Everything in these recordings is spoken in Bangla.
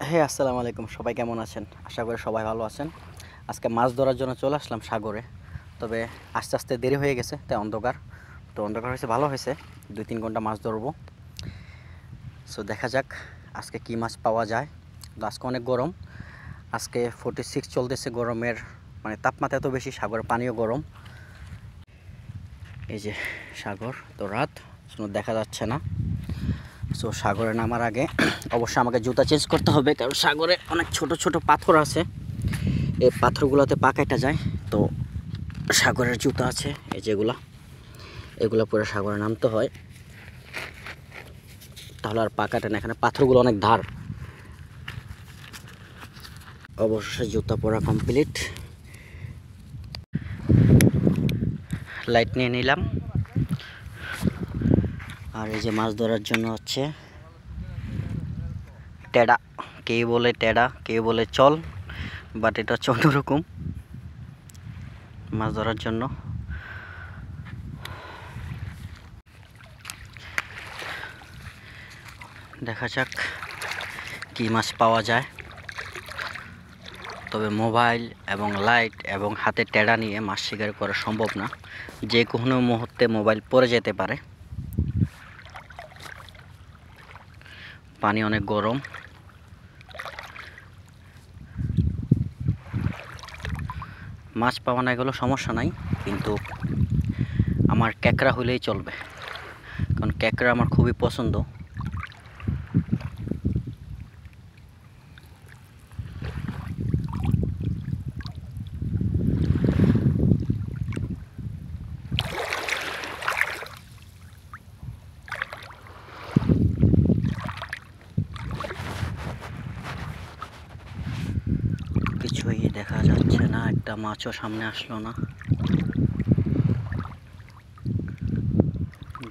হ্যাঁ, আসসালামু আলাইকুম। সবাই কেমন আছেন? আশা করি সবাই ভালো আছেন। আজকে মাছ ধরার জন্য চলে আসলাম সাগরে। তবে আস্তে, আস্তে দেরি হয়ে গেছে, তাই অন্ধকার। তো অন্ধকার হয়েছে, ভালো হয়েছে। ২-৩ ঘন্টা মাছ ধরবো। সো দেখা যাক আজকে কি মাছ পাওয়া যায়। তো আজকে অনেক গরম। আজকে 46 চলতেছে গরমের, মানে তাপমাত্রা এত বেশি, সাগরের পানিও গরম। এই যে সাগর, তো রাত, দেখা যাচ্ছে না। সো সাগরে নামার আগে অবশ্যই আমাকে জুতা চেঞ্জ করতে হবে, কারণ সাগরে অনেক ছোট ছোট পাথর আছে। এই পাথরগুলোতে পা কাটা যায়। তো সাগরের জুতা আছে এই যেগুলা, এগুলো পরে সাগরে নামতে হয়, তাহলে আর পা কাটে না। এখানে পাথরগুলো অনেক ধার। অবশ্যই জুতা পরা কমপ্লিট। লাইট নিয়ে নিলাম। আর এই যে মাছ ধরার জন্য হচ্ছে টেডা, কেউ বলে টেডা, কেউ বলে চল, বাট এটা হচ্ছে অন্যরকম মাছ ধরার জন্য। দেখা যাক কি মাছ পাওয়া যায়। তবে মোবাইল এবং লাইট এবং হাতে টেডা নিয়ে মাছ শিকার করা সম্ভব না, যে কোনো মুহূর্তে মোবাইল পড়ে যেতে পারে। পানি অনেক গরম। মাছ পাওয়া না গেলেও সমস্যা নাই, কিন্তু আমার ক্যাকড়া হলেই চলবে, কারণ ক্যাকড়া আমার খুবই পছন্দ। কিছুই দেখা যাচ্ছে না, একটা মাছও সামনে আসলো না।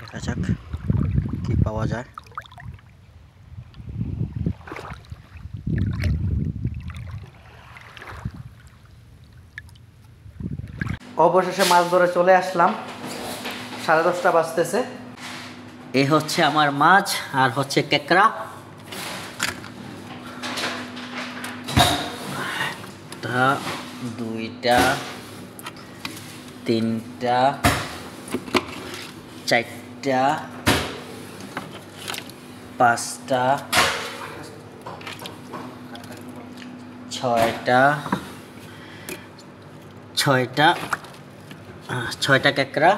দেখা যাক কি পাওয়া যায়। অবশেষে মাছ ধরে চলে আসলাম। 10:30 বাজতেছে। এ হচ্ছে আমার মাছ, আর হচ্ছে ক্যাকড়া। একটা, দুইটা, তিনটা, চারটা, পাঁচটা, ছয়টা, ছয়টা ক্যাকড়া।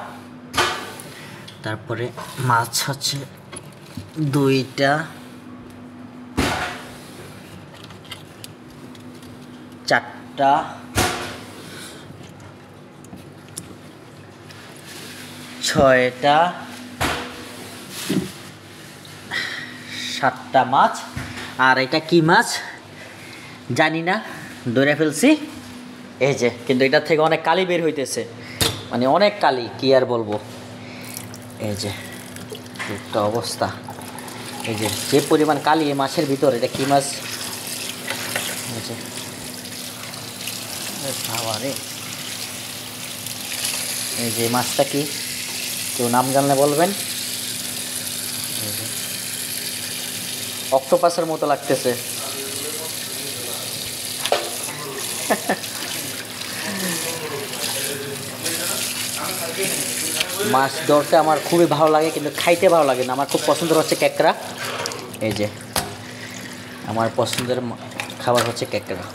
তারপরে মাছ হচ্ছে দুইটা, চারটা, ছয়টা, সাতটা মাছ। আর এটা কি মাছ জানি না, ধরে ফেলছি। এই যে, কিন্তু এটার থেকে অনেক কালি বের হইতেছে, মানে অনেক কালি, কি আর বলবো। এই যে একটা অবস্থা, এই যে যে পরিমাণ কালি এই মাছের ভিতর। এটা কি মাছ? এই যে বাবারে, এই যে মাছটা কি, কেউ নাম জানলে বলবেন। অক্টোপাসের মতো লাগতেছে। মাছ ধরতে আমার খুবই ভালো লাগে, কিন্তু খাইতে ভালো লাগে না। আমার খুব পছন্দের হচ্ছে ক্যাকড়া। এই যে আমার পছন্দের খাবার হচ্ছে ক্যাকড়া।